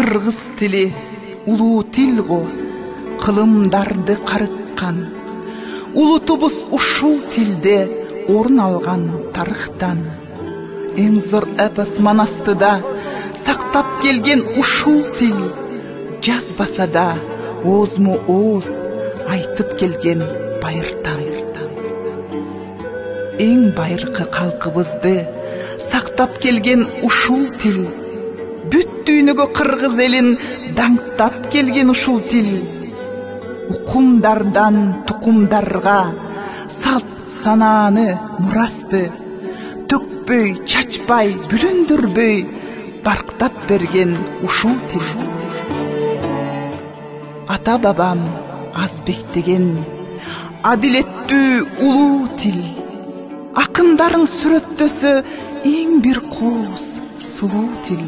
Кыргыз тили улуу тил го, кылымдарды карыткан. Улутубуз ушул тилде орун алган тарыхтан. Эң зор эпос манастыда сактап келген ушул тил, жазбаса да оозму ооз айтып келген байыртан. Эң байыркы калкыбызды сактап келген ушул тил, бүт дүйнөгө кыргыз элин даңктап келген ушул тил. Укумдардан тукумдарга салт санааны мурасты төкпөй, чачпай, бүлүндүрбөй барктап берген ушул тил. Ата бабам азбектеген адилеттүү улуу тил. Акындарың сүрөттөсө эң бир кооз сулуу тил.